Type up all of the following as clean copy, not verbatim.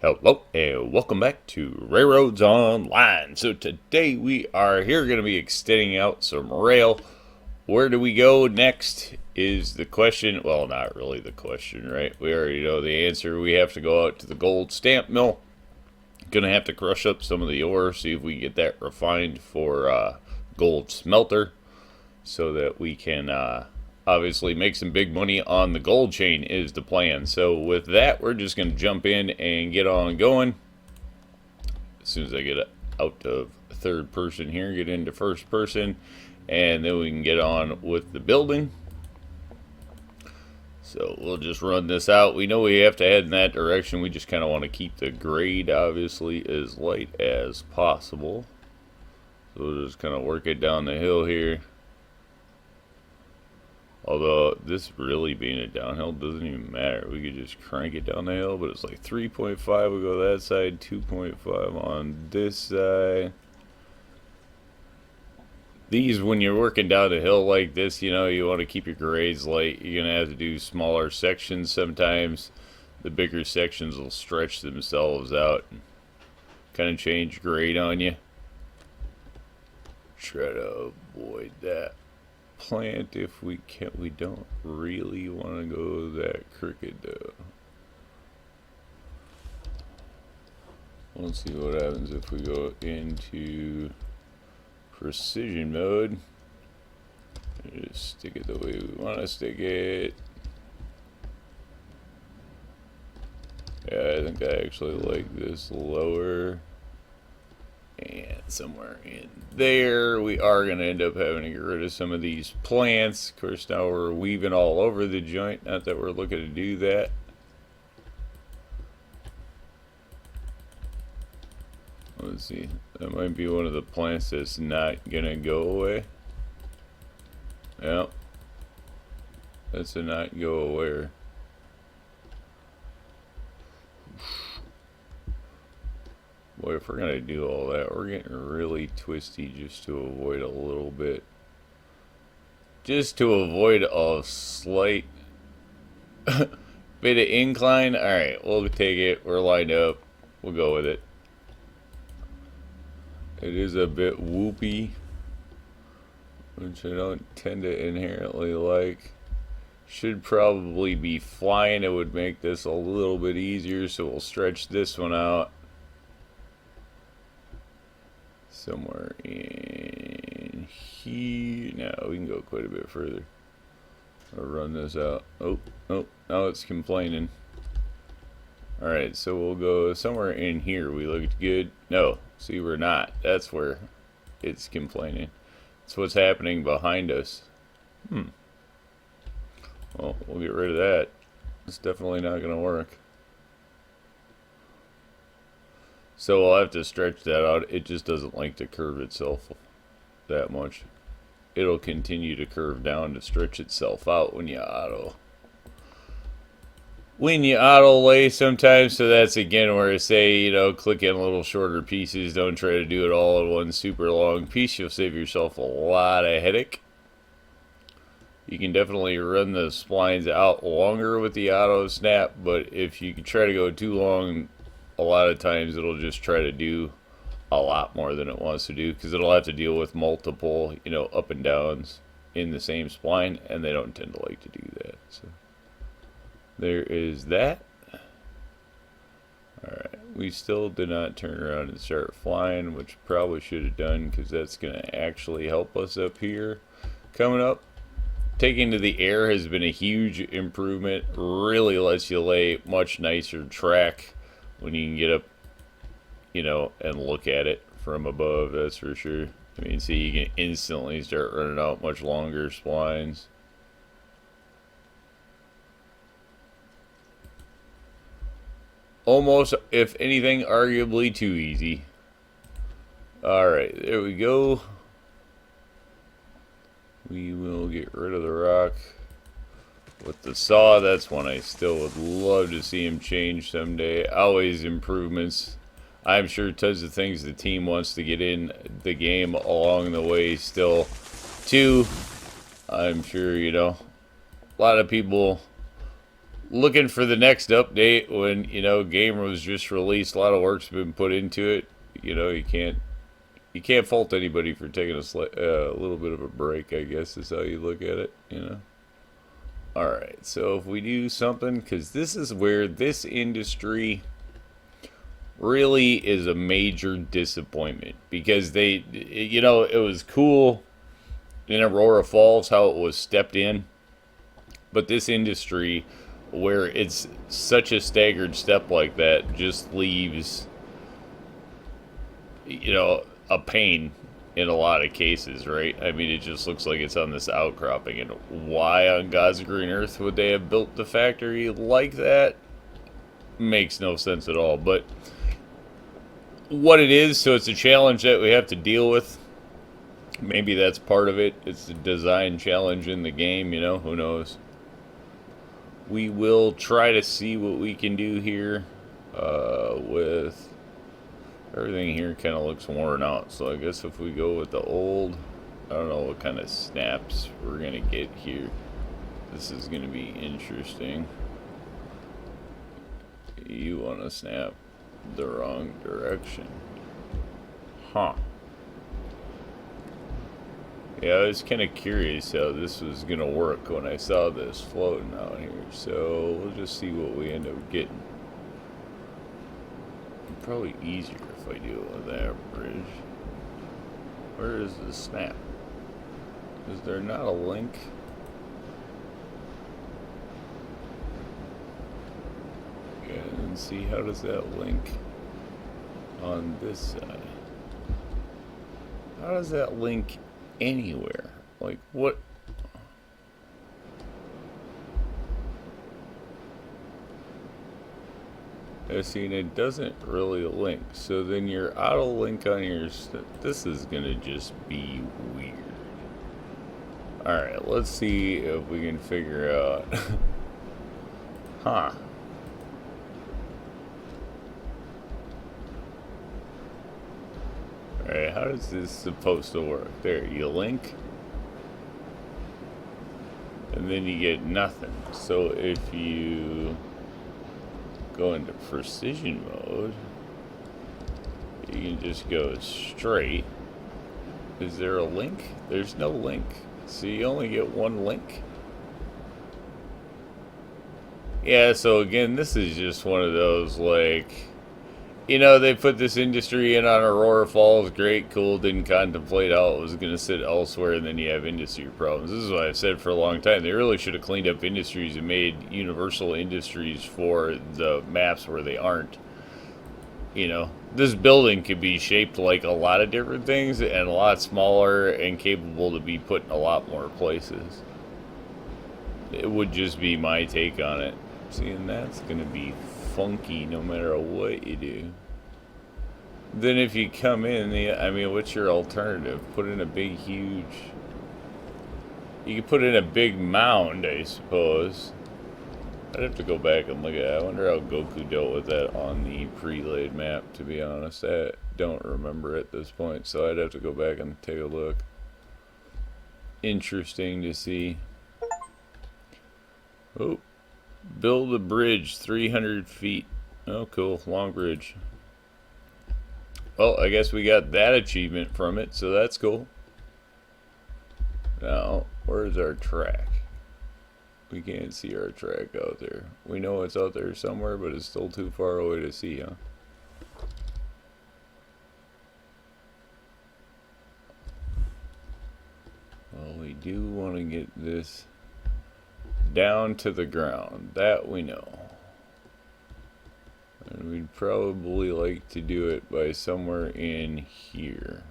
Hello and welcome back to RailRoads Online. So today we are here going to be extending out some rail. Where do we go next is the question. Well, not really the question, right? We already know the answer. We have to go out to the gold stamp mill. Gonna have to crush up some of the ore, see if we can get that refined for gold smelter, so that we can obviously make some big money on the gold chain is the plan. So with that, we're just going to jump in and get on going. As soon as I get out of third person here, get into first person, and then we can get on with the building. So we'll just run this out. We know we have to head in that direction. We just kind of want to keep the grade obviously as light as possible. So we'll just kind of work it down the hill here. Although, this really being a downhill doesn't even matter. We could just crank it down the hill, but it's like 3.5 will go that side, 2.5 on this side. These, when you're working down a hill like this, you know, you want to keep your grades light. You're going to have to do smaller sections sometimes. The bigger sections will stretch themselves out and kind of change grade on you. Try to avoid that plant if we can. We don't really want to go that crooked though. Let's see what happens if we go into precision mode. Just stick it the way we want to stick it. Yeah, I think I actually like this lower. And somewhere in there, we are going to end up having to get rid of some of these plants. Of course, now we're weaving all over the joint. Not that we're looking to do that. Let's see. That might be one of the plants that's not going to go away. Yep. That's a not go away. Boy, if we're going to do all that, we're getting really twisty just to avoid a little bit. Just to avoid a slight bit of incline. Alright, we'll take it. We're lined up. We'll go with it. It is a bit whoopy, which I don't tend to inherently like. Should probably be flying. It would make this a little bit easier, so we'll stretch this one out. Somewhere in here. No, we can go quite a bit further. I'll run this out. Oh, now it's complaining. Alright, so we'll go somewhere in here. We looked good. No, see, we're not. That's where it's complaining. That's what's happening behind us. Well, we'll get rid of that. It's definitely not going to work. So we'll have to stretch that out. It just doesn't like to curve itself that much. It'll continue to curve down to stretch itself out when you auto lay sometimes. So that's again where I say, you know, click in little shorter pieces. Don't try to do it all in one super long piece. You'll save yourself a lot of headache. You can definitely run the splines out longer with the auto snap, but if you try to go too long, a lot of times it'll just try to do a lot more than it wants to do, because it'll have to deal with multiple, you know, up and downs in the same spline, and they don't tend to like to do that. So there is that. Alright, we still did not turn around and start flying, which probably should have done, because that's going to actually help us up here. Coming up, taking to the air has been a huge improvement. Really lets you lay much nicer track when you can get up, you know, and look at it from above, that's for sure. I mean, see, you can instantly start running out much longer splines. Almost, if anything, arguably too easy. Alright, there we go. We will get rid of the rock with the saw. That's one I still would love to see him change someday. Always improvements. I'm sure tons of things the team wants to get in the game along the way still too. I'm sure, you know, a lot of people looking for the next update when, game was just released. A lot of work's been put into it. You can't fault anybody for taking a little bit of a break, I guess is how you look at it. All right, so if we do something, because this is where this industry really is a major disappointment, because it was cool in Aurora Falls how it was stepped in, but this industry, where it's such a staggered step like that, just leaves a pain in a lot of cases, right? I mean, it just looks like it's on this outcropping, and why on God's green earth would they have built the factory like that? Makes no sense at all. But what it is, so it's a challenge that we have to deal with. Maybe that's part of it. It's a design challenge in the game, who knows? We will try to see what we can do here with everything here. Kind of looks worn out, so I guess if we go with the old, I don't know what kind of snaps we're gonna get here. This is gonna be interesting. You want to snap the wrong direction. Huh. Yeah, I was kind of curious how this was going to work when I saw this floating out here. So we'll just see what we end up getting. Probably easier if I do it with that bridge. Where is the snap? Is there not a link? And see, how does that link on this side? How does that link anywhere? Like, what? I see, it doesn't really link. So then your auto link on your this is gonna just be weird. Alright, let's see if we can figure out. Huh. Alright, how is this supposed to work? There, you link, and then you get nothing. So if you go into precision mode, you can just go straight. Is there a link? There's no link. So you only get one link. Yeah, so again, this is just one of those, like, they put this industry in on Aurora Falls, great, cool, didn't contemplate how it was going to sit elsewhere, and then you have industry problems. This is what I've said for a long time. They really should have cleaned up industries and made universal industries for the maps where they aren't. This building could be shaped like a lot of different things and a lot smaller and capable to be put in a lot more places. It would just be my take on it. See, and that's going to be funky no matter what you do. Then if you come in, I mean, what's your alternative? Put in a big, huge... You could put in a big mound, I suppose. I'd have to go back and look at it. I wonder how Goku dealt with that on the pre-laid map, to be honest. I don't remember at this point, so I'd have to go back and take a look. Interesting to see. Oh. Build a bridge 300 feet. Oh, cool. Long bridge. Well, I guess we got that achievement from it, so that's cool. Now, where's our track? We can't see our track out there. We know it's out there somewhere, but it's still too far away to see, huh? Well, we do want to get this down to the ground. That we know. And we'd probably like to do it by somewhere in here.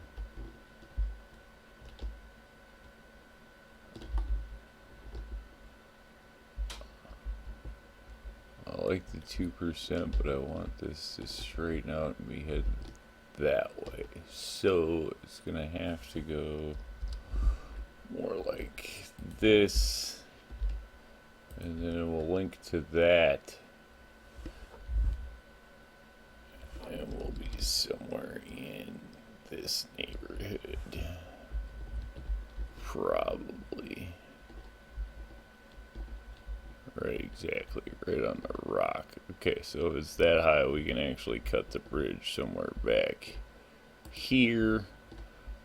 I like the 2%, but I want this to straighten out and be headed that way. So it's gonna have to go more like this, and then it will link to that, and we'll be somewhere in this neighborhood, probably Right, exactly. Right on the rock. Okay, so if it's that high, we can actually cut the bridge somewhere back here.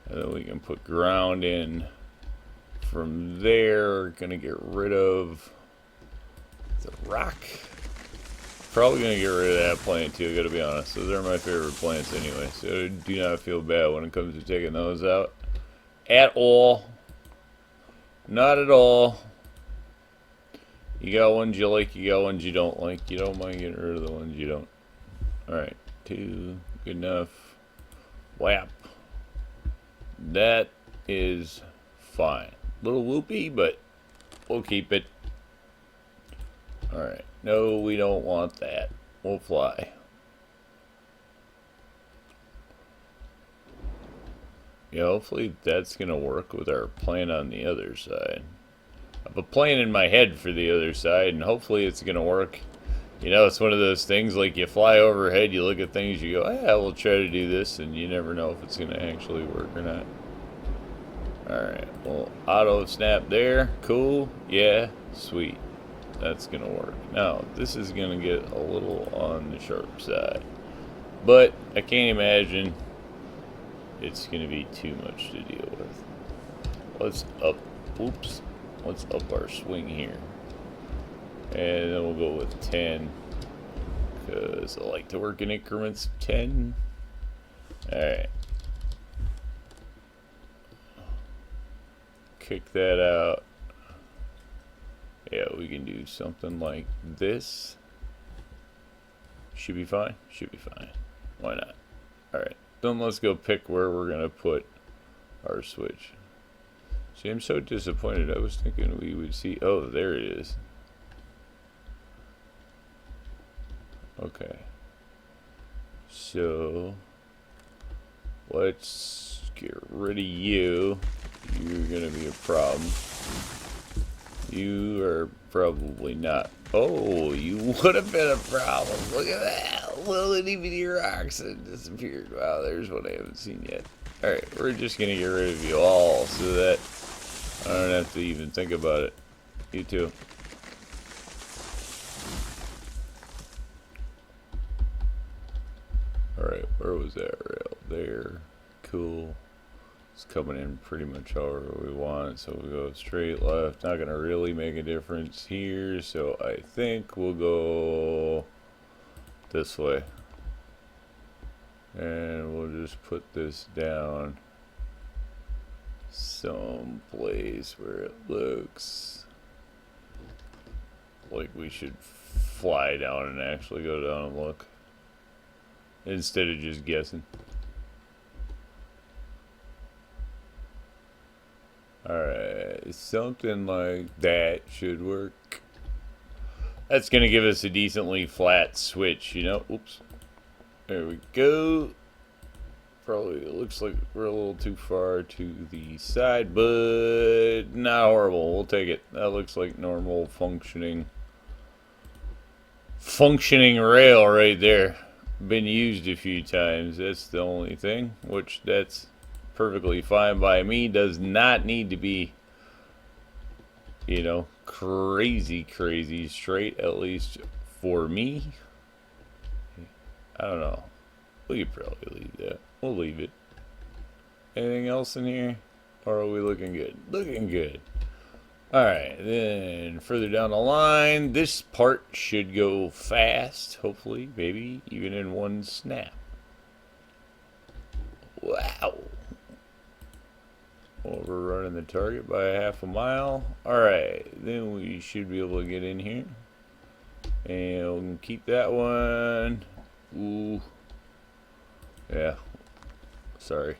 And then we can put ground in from there. Gonna get rid of the rock. Probably gonna get rid of that plant too, gotta be honest. Those are my favorite plants anyway, so do not feel bad when it comes to taking those out. At all. Not at all. You got ones you like, you got ones you don't like. You don't mind getting rid of the ones you don't. Alright, 2, good enough. Whap. That is fine. Little whoopy, but we'll keep it. Alright, no, we don't want that. We'll fly. Yeah, hopefully that's going to work with our plan on the other side. I have a plan in my head for the other side, and hopefully it's going to work. You know, it's one of those things, like you fly overhead, you look at things, you go, yeah, we'll try to do this, and you never know if it's going to actually work or not. Alright, well, auto snap there. Cool. Yeah, sweet. That's going to work. Now, this is going to get a little on the sharp side. But I can't imagine it's going to be too much to deal with. Let's up, oops, let's up our swing here. And then we'll go with 10, because I like to work in increments of 10. Alright. Kick that out. Yeah, we can do something like this. Should be fine. Should be fine. Why not? Alright. Then let's go pick where we're going to put our switch. See, I'm so disappointed. I was thinking we would see... Oh, there it is. Okay. So, let's get rid of you. You're going to be a problem. You are probably not. Oh, you would have been a problem. Look at that. Little itty bitty rocks that disappeared. Wow, there's one I haven't seen yet. Alright, we're just going to get rid of you all so that I don't have to even think about it. You too. Alright, where was that rail? There. Cool. It's coming in pretty much however we want, so we go straight left. Not gonna really make a difference here, so I think we'll go this way. And we'll just put this down someplace where it looks like we should fly down and actually go down and look, instead of just guessing. Alright, something like that should work. That's going to give us a decently flat switch, you know. Oops. There we go. Probably looks like we're a little too far to the side, but not horrible. We'll take it. That looks like normal functioning rail right there. Been used a few times. That's the only thing, which that's perfectly fine by me. Does not need to be, you know, crazy straight, at least for me. I don't know. We could probably leave that. We'll leave it. Anything else in here? Or are we looking good? Looking good. Alright, then further down the line, this part should go fast, hopefully, maybe even in one snap. Wow. Overrunning the target by a half a mile. Alright, then we should be able to get in here. And we'll keep that one. Ooh. Yeah. Sorry.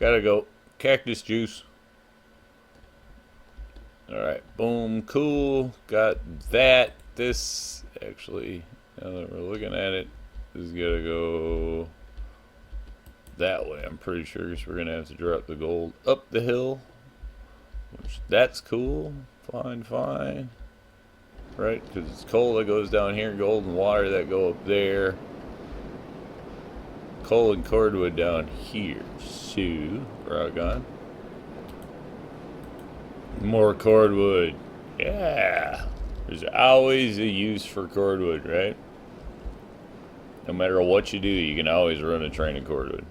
Gotta go. Cactus juice. Alright, boom, cool. Got that. This, actually, now that we're looking at it, this is gotta go that way, I'm pretty sure, because we're gonna have to drop the gold up the hill, which that's cool. Fine. Right, because it's coal that goes down here, gold and water that go up there, coal and cordwood down here. So, rock on. More cordwood. Yeah. There's always a use for cordwood, right? No matter what you do, you can always run a train of cordwood.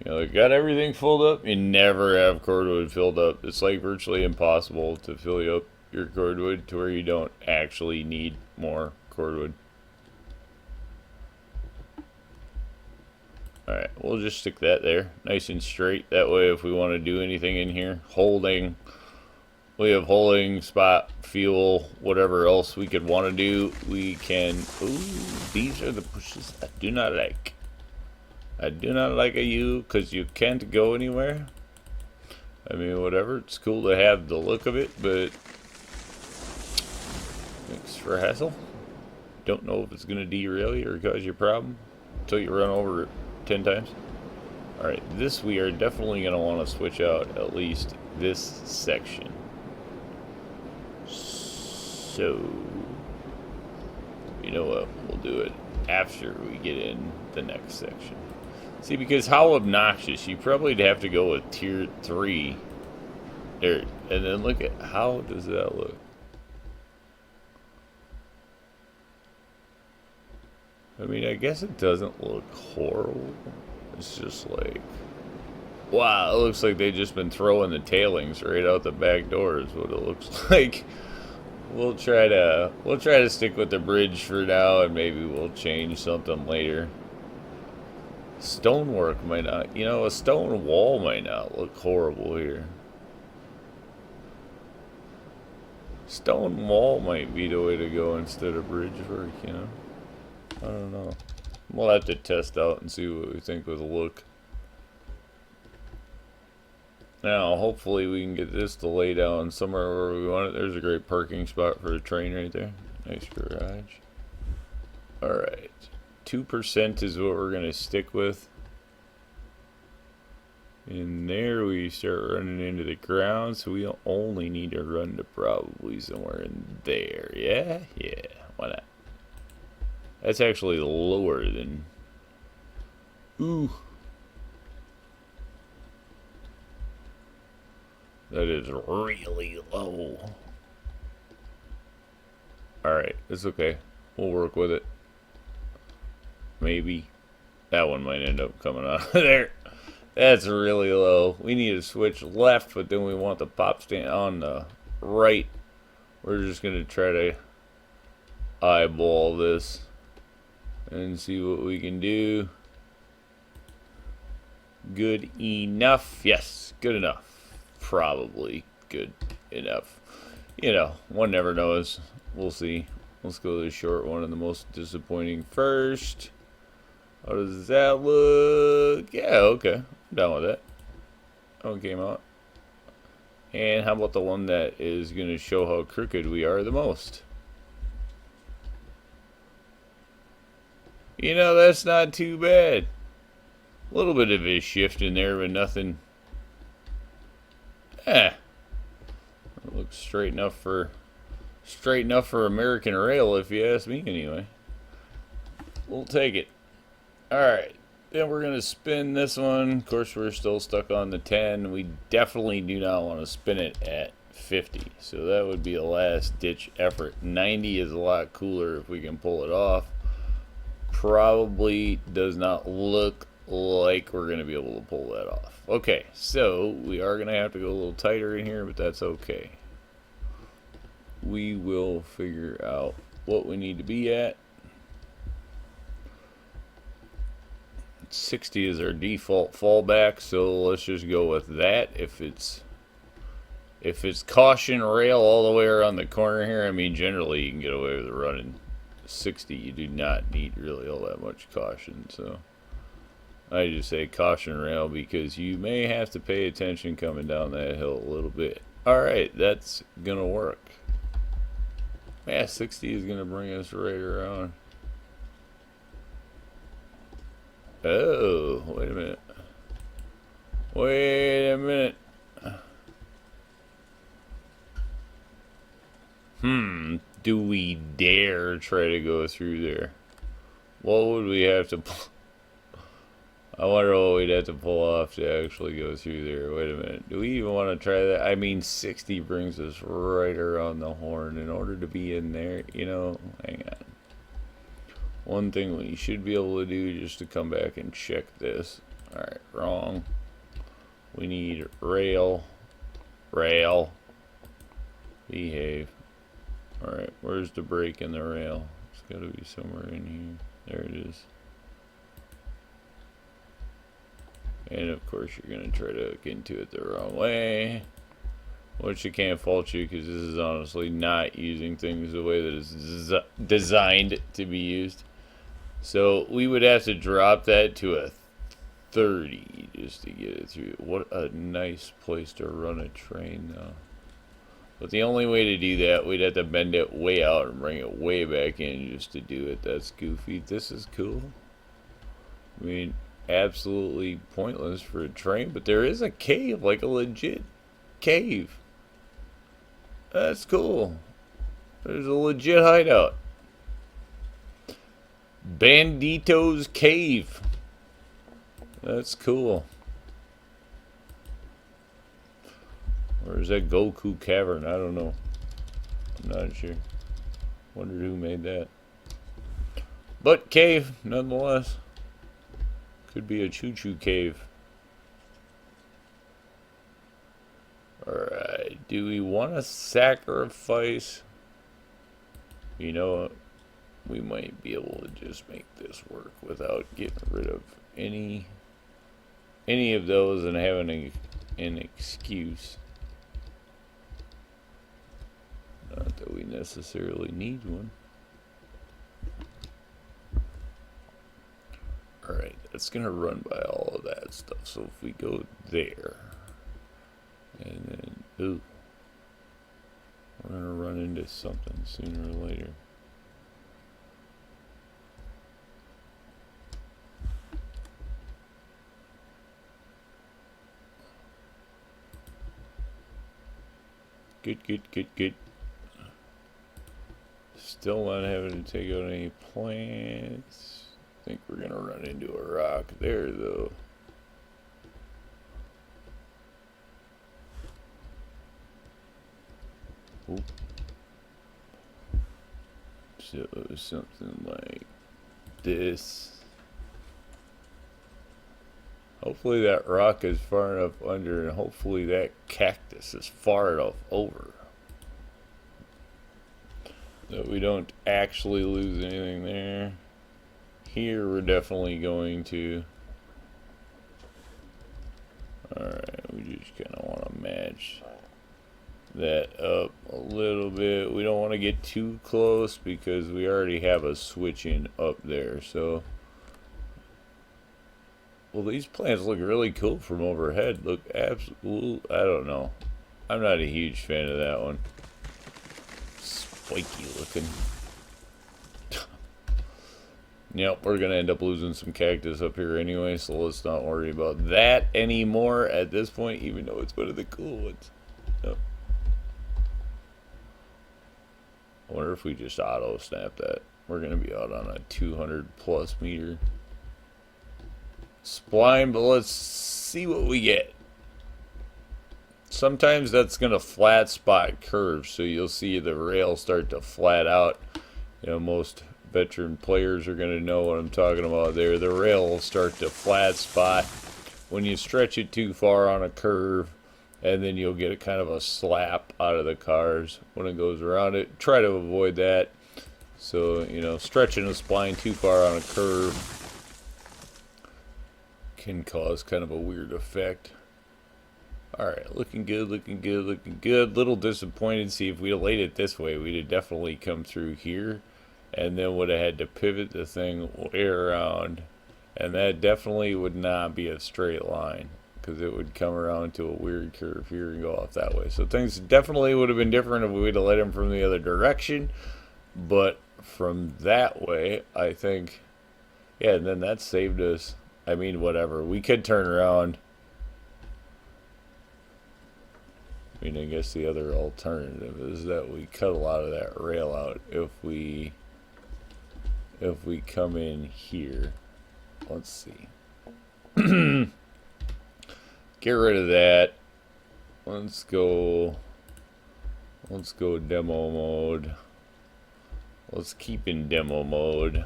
You know, you got everything filled up, you never have cordwood filled up. It's like virtually impossible to fill up your cordwood to where you don't actually need more cordwood. Alright, we'll just stick that there, nice and straight. That way if we want to do anything in here, we have holding, spot, fuel, whatever else we could want to do, we can. Ooh, these are the pushes I do not like. I do not like a U because you can't go anywhere. I mean, whatever, it's cool to have the look of it, but thanks for hassle. Don't know if it's going to derail you or cause you a problem until you run over it 10 times. Alright, this we are definitely going to want to switch out at least this section. So, you know what, we'll do it after we get in the next section. See, because how obnoxious, you probably have to go with tier 3 there, and then look at how does that look. I mean, I guess it doesn't look horrible. It's just like, wow, it looks like they've just been throwing the tailings right out the back door is what it looks like. We'll try to stick with the bridge for now, and maybe we'll change something later. Stonework might not, you know, a stone wall might not look horrible here. Stone wall might be the way to go instead of bridge work, you know. I don't know. We'll have to test out and see what we think with the look. Now, hopefully we can get this to lay down somewhere where we want it. There's a great parking spot for a train right there. Nice garage. Alright. 2% is what we're going to stick with. And there we start running into the ground, so we only need to run to probably somewhere in there. Yeah? Yeah. Why not? That's actually lower than... Ooh. That is really low. Alright, it's okay. We'll work with it. Maybe. That one might end up coming out of there. That's really low. We need to switch left, but then we want the pop stand on the right. We're just going to try to eyeball this and see what we can do. Good enough. Yes, good enough. Probably good enough. You know, one never knows. We'll see. Let's go to the short one and the most disappointing first. How does that look? Yeah, okay. I'm down with that. That one came out. And how about the one that is going to show how crooked we are the most? You know, that's not too bad. A little bit of a shift in there, but nothing. It looks straight enough for American Rail, if you ask me anyway. We'll take it. Alright, then we're going to spin this one. Of course, we're still stuck on the 10. We definitely do not want to spin it at 50. So that would be a last ditch effort. 90 is a lot cooler if we can pull it off. Probably does not look like we're going to be able to pull that off. Okay, so we are going to have to go a little tighter in here, but that's okay. We will figure out what we need to be at. 60 is our default fallback, so let's just go with that. If it's caution rail all the way around the corner here, I mean, generally you can get away with running 60. You do not need really all that much caution, so I just say caution rail because you may have to pay attention coming down that hill a little bit. Alright, that's gonna work. Yeah, 60 is gonna bring us right around. Oh, wait a minute. Wait a minute. Do we dare try to go through there? What would we have to... I wonder what we'd have to pull off to actually go through there. Wait a minute. Do we even want to try that? I mean, 60 brings us right around the horn. In order to be in there, you know, hang on. One thing we should be able to do just to come back and check this. Alright, wrong. We need rail. Rail. Behave. Alright, where's the break in the rail? It's got to be somewhere in here. There it is. And of course you're going to try to hook into it the wrong way. Which I can't fault you because this is honestly not using things the way that it's designed to be used. So we would have to drop that to a 30 just to get it through. What a nice place to run a train though. But the only way to do that, we'd have to bend it way out and bring it way back in just to do it. That's goofy. This is cool. I mean, absolutely pointless for a train, but there is a cave, like a legit cave. That's cool. There's a legit hideout. Bandito's Cave. That's cool. Or is that Goku Cavern? I don't know. I'm not sure. Wondered who made that. But cave, nonetheless. Could be a choo-choo cave. Alright, do we want to sacrifice? You know what? We might be able to just make this work without getting rid of any of those and having an excuse. Not that we necessarily need one. Alright, that's going to run by all of that stuff. So if we go there, and then, ooh, we're going to run into something sooner or later. Good. Still not having to take out any plants. I think we're gonna run into a rock there though. Oop. So something like this. Hopefully that rock is far enough under, and hopefully that cactus is far enough over that we don't actually lose anything there. Here we're definitely going to. Alright, we just kind of want to match that up a little bit. We don't want to get too close because we already have a switch in up there, so. Well, these plants look really cool from overhead. Look absolute. I don't know. I'm not a huge fan of that one. Spiky looking. Yep, we're gonna end up losing some cactus up here anyway, so let's not worry about that anymore at this point, even though it's one of the cool ones. Yep. I wonder if we just auto snap that. We're gonna be out on a 200+ meter spline, but let's see what we get. Sometimes that's gonna flat spot curve, so you'll see the rail start to flat out. You know, most veteran players are gonna know what I'm talking about there. The rail will start to flat spot when you stretch it too far on a curve, and then you'll get a kind of a slap out of the cars when it goes around it. Try to avoid that. So, you know, stretching a spline too far on a curve can cause kind of a weird effect. Alright, looking good. Little disappointed. See, if we'd have laid it this way, we'd have definitely come through here and then would have had to pivot the thing way around, and that definitely would not be a straight line because it would come around to a weird curve here and go off that way. So things definitely would have been different if we'd have let him from the other direction, but from that way, I think, yeah, and then that saved us. I mean, whatever. We could turn around. I mean, I guess the other alternative is that we cut a lot of that rail out if we come in here. Let's see. Get rid of that. Let's go demo mode. Let's keep in demo mode.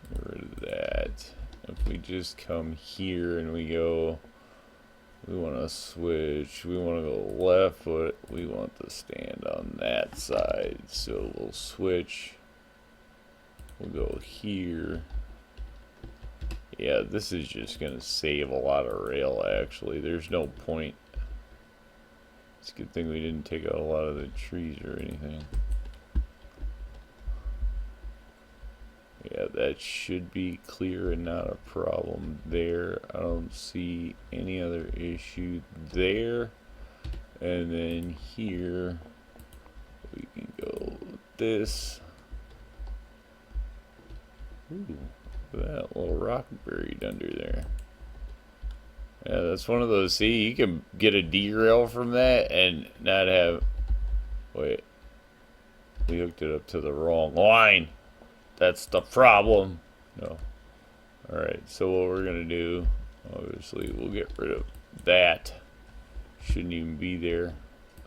Get rid of that. If we just come here and we go, we want to switch, we want to go left, but we want to stand on that side. So we'll switch. We'll go here. Yeah, this is just going to save a lot of rail, actually. There's no point. It's a good thing we didn't take out a lot of the trees or anything. Yeah, that should be clear and not a problem there. I don't see any other issue there. And then here, we can go with this. Ooh, look at that little rock buried under there. Yeah, that's one of those. See, you can get a derail from that and not have. Wait, we hooked it up to the wrong line. That's the problem. No. Alright, so what we're going to do, obviously, we'll get rid of that. Shouldn't even be there.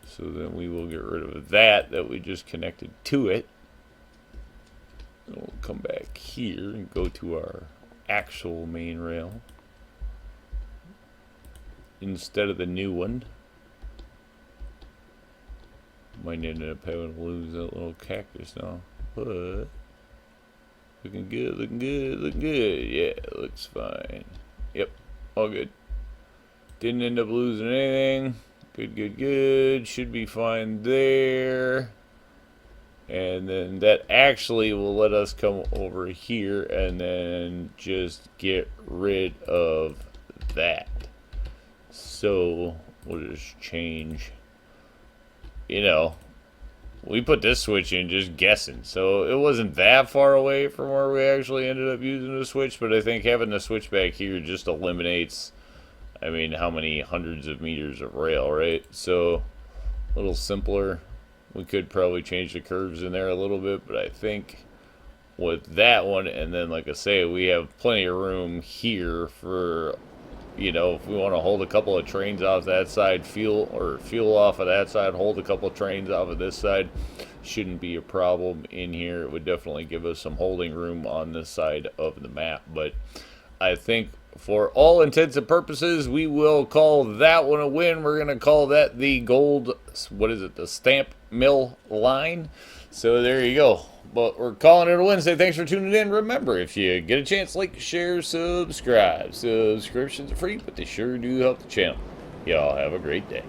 So then we will get rid of that we just connected to it. And we'll come back here and go to our actual main rail instead of the new one. Might end up having to lose that little cactus now, but looking good, looking good, looking good. Yeah, it looks fine. Yep, all good. Didn't end up losing anything. Good, good, good. Should be fine there. And then that actually will let us come over here and then just get rid of that. So we'll just change, you know, we put this switch in just guessing, so it wasn't that far away from where we actually ended up using the switch, but I think having the switch back here just eliminates, I mean, how many hundreds of meters of rail, right? So a little simpler. We could probably change the curves in there a little bit, but I think with that one, and then like I say, we have plenty of room here for, you know, if we want to hold a couple of trains off that side, fuel off of that side, hold a couple of trains off of this side, shouldn't be a problem in here. It would definitely give us some holding room on this side of the map. But I think for all intents and purposes, we will call that one a win. We're going to call that the gold, what is it, the stamp mill line. So there you go. But we're calling it a Wednesday. Thanks for tuning in. Remember, if you get a chance, like, share, subscribe. Subscriptions are free, but they sure do help the channel. Y'all have a great day.